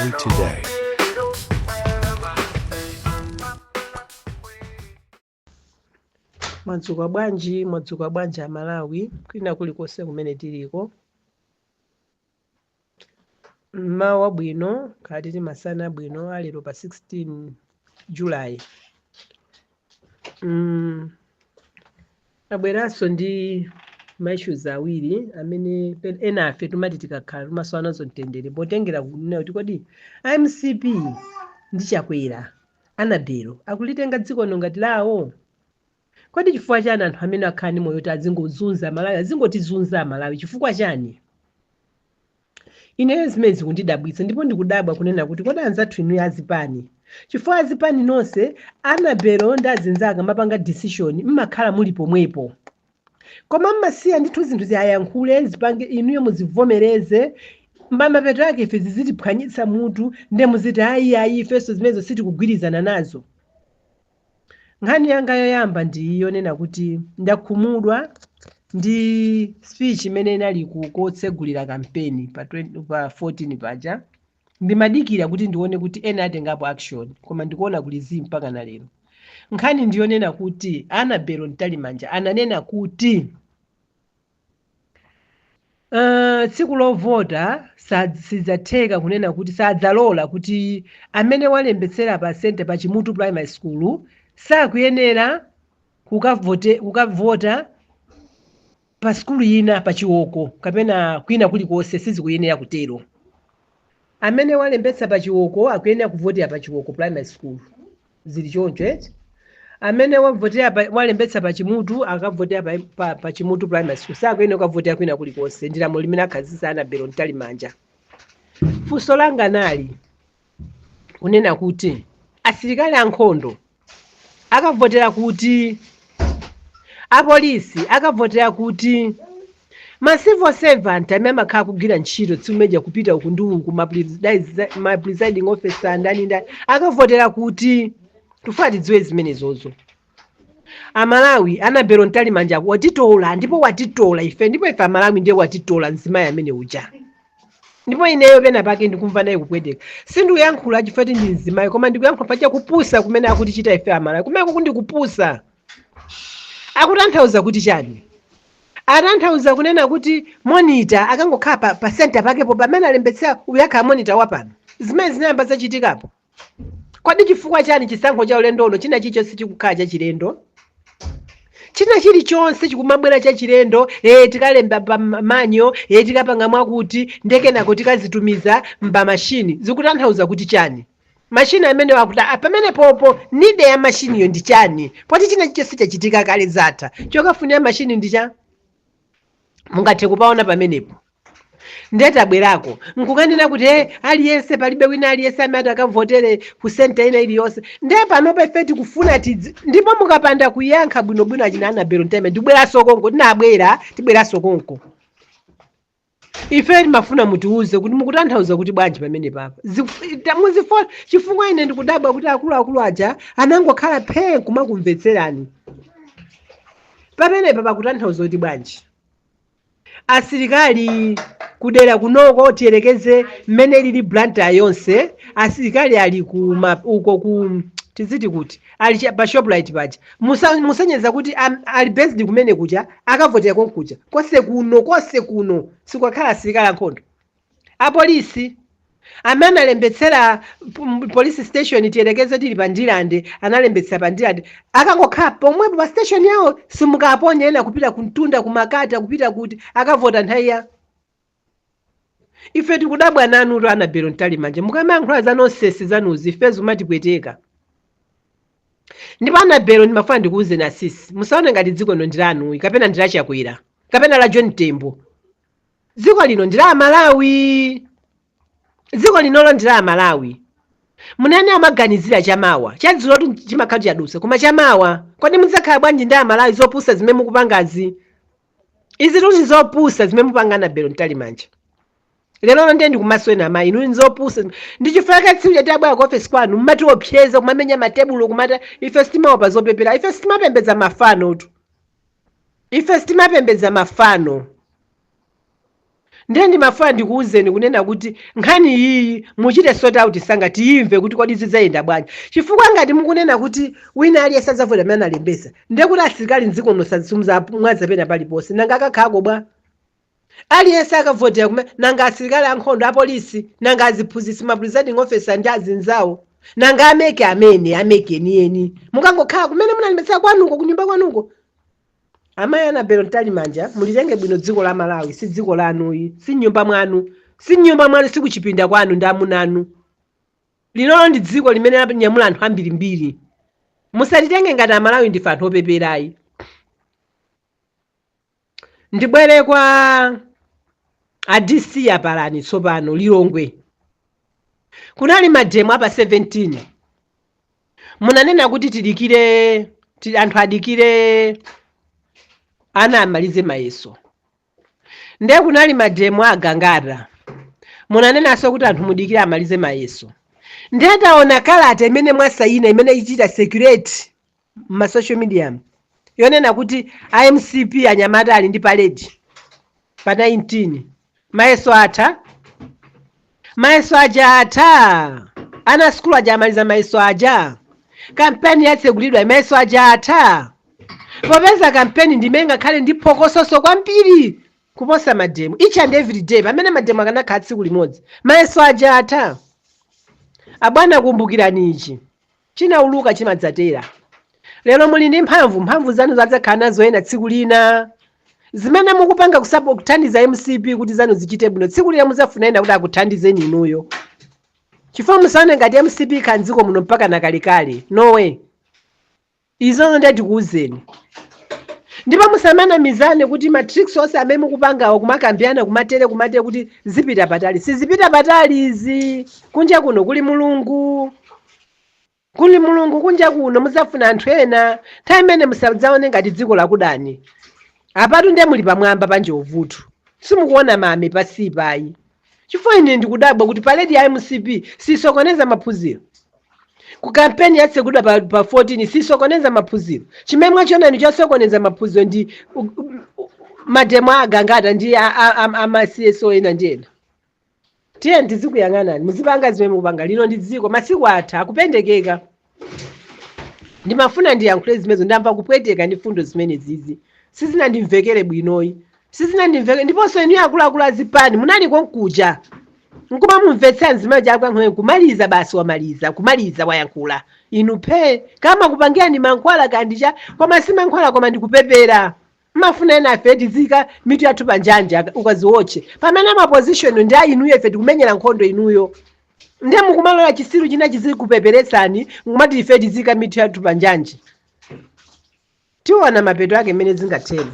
Malawi Today. Mwadzuka bwanji Malawi kwina kulikonse kumene tiliko. Mmawa bwino kati masana bwino alero pa 16 July. Abweranso ndi maissues awiri amene ena afe timati tikakhala timasowa nazo mtendere potengera kunena kuti kodi IMCP ndi Chakwera Anabelo akulitenga dziko ngati lawo. Kodi chifukwa chani anthu amene akhala ndi moyo kuti azingozunza Malawi, azingotizunza Malawi chifukwa chani? Ineyo zimene zikundidabwitsa ndipo ndikudabwa kunena kuti kodi anzathu inu azipani chifukwa azipani nonse Anabelo ndi azinzake mapanga decision mmakhala muli pomwepo, koma mmasiya ndithu zinthu ziyayankhule zipange inuyo muzivomereze mapeto ake ife zizitiphwanyitsa mutu nde muziti ayi ifenso zimenezo sitikugwirizana nazo. Nkhani yanga yoyamba ndiyonena kuti ndakhumudwa ndi speech imene inali kotsegulira kampeni pa 14 paja. Ndimadikira kuti ndione kuti ena atengapo action koma ndikuona kulizi mpaka na lero. Nkhani ndiyonena kuti Anabelo Ntalimanja ananena kuti tsiku lovota sizatheka kunena kuti sadzalola kuti amene walembetsera pa sente pa Chimutu Primary School sakuyenera kukavota pa skulu ina pa Chiwoko kapena kwina kulikonse sizikuyenera kutero. Amene walembetsa pa Chiwoko akuyenera kuvotera pa Chiwoko Primary School zili choncho. Amene walembetsa pa Chimutu akavotera pa Chimutu Primary School sakuyenera kukavotera kwina kulikonse. Ndilamo limene akhazisa Anabelo Ntalimanja. Funso langa nali kunena kuti asilikali ankhondo akavotera kuti, apolisi akavotera kuti, ma civil servant amene amakhala kugwira ntchito tsiku kupita uku ndi uku ma presiding officer ndani akavotera kuti. Tufuna tidziwe zimenezozo. Amalawi Anabelo Ntalimanja watitola ndipo watitola ife ndipo ife Amalawi ndiye watitola mzimayi amene uja. Ndipo ineyo pena pake ndikumva naye kupweteka. Sindikuyankhula chifukwa ndi mzimayi koma ndikuyankhula pacha kupusa kumene akutichita ife Amalawi. Kumene kundi kupusa. Akutanthauza kuti chani? Atanthauza kunena kuti monitor akangokhala pa center pakepo pamene alembetsera uyakhala monitor wapano. Zimene zinayamba zachitikapo. Kodi chifukwa chani chisankho cha ulendo uno china chicho sichikukhala cha chilendo? China chilichonse chikumabwera cha chilendo, tikalemba pa manyo, tikapanga mwakuti ndekenako tikazitumiza mba mashini. Zikutanthauza kuti chani? Mashini amene wakuta pamene popo nide ya mashini yo ndi chani? Poti china chicho sichachitika kale zatha. Chokafunira mashini ndi cha? Mungathe kupaona pamenepo. Ndeta abwerako nkukanena kuti aliyense palibe wina aliyense amene akavotere ku center ina iliyonse. Ndiye panopa ife tikufuna ndipo mukapanda kuyankha bwinobwino achina Anabelo Ntalimanja ndibweranso konko tinabwera tibweranso konko. Ife timafuna mutiuze kuti mukutanthauza kuti bwanji pamene papa. Muzifona chifukwa ine ndikudabwa kuti akuluakulu aja anangokhala phe kumakumvetserani. Pamene papa kutanthauza kuti bwanji. Asilikali kudera kunoko tiyerekeze mmene lili Blantyre yonse, asilikali ali uko ku tiziti kuti ali pa Shoprite paja. Musenyeza kuti ali based kumene kuja akavotera konkuja. Kose kuno sikwakhala asilikali ankhondo. Apolisi amene alembetsera police station tiyerekeze tili pa Ndilande analembetsera pa Ndilande akangokhala pomwepo pa station yawo simukaponya ena kupita kuntunda kumakata kupita kuti akavota nthawi ya. Ife tikudabwa nanu Anabelo Ntalimanja mukamayankhula za nonsense zanuzi ife zimatipweteka. Ndipo Anabelo ndimafuna ndikuuze na sisi musaone ngati dziko lino ndilanu kapena ndila Chakwera kapena la John Tembo. Dziko lino ndila Malawi. Dziko linolo ndila Malawi. Munani amaganizira chamawa chadziro kuti chimakhala chadusa koma chamawa kodi mudzakhala bwanji ndi Malawi zopusa zimene mukupangazi. Izi tuti zopusa zimene mupanga Anabelo Ntalimanja. Lero ndiye ndikumaswena amayi inu nzopusa ndichifaka tsiku chatabwera ku office kwanu mmati opyeza kumamenya matebulo kumata ife sitimaopa zopepera ife sitimapembedza mafano tu. Ife sitimapembedza mafano. ndiye ndimafuna ndikuwuzeni kunena kuti nkhani iyi muchite sort out sanga tiyimve kuti kodi zidzayenda bwanji, chifukwa ngati mukunena kuti wina aliyense adzavota amene analembesa ndiye kuti asilikali mdziko mwadza paliponse nanga akakhako bwa aliyense akavotera kumene nanga asilikali ankhondo apolisi nanga aziphunzitsi ma presiding officer ndi azinzawo nanga ameke enieni mukangokhala kumene munalembetsera kwanuko kunyumba kwanuko. Amayi Anabelo Ntalimanja mulitenge bwino dziko la Malawi si dziko lanuyi si nyumba mwanu si kuchipinda kwanu ndi amuna anu. Linolo ndi dziko limene lapanyamula anthu ambirimbiri. Musalitenge ngati Amalawi ndife anthu opeperayi. Ndibwere kwa ADC apalani tsopano Lilongwe. Kunali mademo apa 17. Munanena kuti tidikire anthu adikire ana amalize mayeso. Ndiye kunali mademo agangara. Munanenanso kuti anthu mudikire amalize mayeso. Ndiye taona kalata imene mwasayina imene ichita security ma social media yonena kuti IMCP anyamata ali ndi paledi pa 19 mayeso atha. Mayeso aja atha. Ana skulu aja amaliza mayeso aja. Kampeni yatsegulidwa mayeso aja atha. Popeza kampeni ndimenga khale ndi phokososo kwambiri kuposa mademo each and every day pamene mademo akanakhala tsiku limodzi mayeso aja atha. Abwana kumbukirani ichi chinauluka chimadzatera. Lero muli ndi mphamvu zanu zadzakhala nazo ena tsiku lina zimene mukupanga kuthandiza MCP kuti zanu zichite bwino tsiku lina muzafuna ena kuti akuthandizeni inuyo. Chifukwa musaone ngati MCP kanziko muno mpaka nakalikali no way. Izo ndiye tikuwuzeni. Ndipo musamana mizane kuti matrix onse amene mukupangawo kumakambiana kumatere kuti zipita patali. Sizipita patali izi. Kunja kuno kuli Mulungu. Kunja kuno muzafuna anthu ena. Nthawi imene musadzaone ngati dziko lakudani. Apatu ndiye muli pamwamba panje uvutu. Simukuona mame pasipayi. Chifukwa ine ndikudabwa kuti paledi ya MCP sisokoneza maphunziro. Ku kampeni yatsegulidwa pa 14 sisokoneza maphunziro. Chimemwe chona ndi chosokoneza maphunziro ndi mademo agangata ndi ama CSO ena ndi ena. Tiye ndizikuyang'anani muzipanga zimene mukupanga lino ndi dziko masiku atha akupendekeka. Ndimafuna ndiyankhule zimenezo ndamva kupweteka ndi fundo zimene zizi. Sizinandimvekere bwinoyi. Sizinandimvekere ndiponso inu akuluakulu azipani munali konkuja. Nkuma mumvetsa nzima jakwa kumaliza basi kumaliza wayankhula. Inu phe kama kupangia ni mankhwala kandicha koma si mankhwala koma ndikupepera. Mafuna ena afe tizika mitu yathu panjanja ukaziwotche. Pamene ma position ndi inuyo ife tikumenyera nkhondo inuyo. Ndiye mukumalola chisiru china chizili kupeperetsani ngumati ife tizika mitu yathu panjanja. Tiona mapeto yake mene zingathera.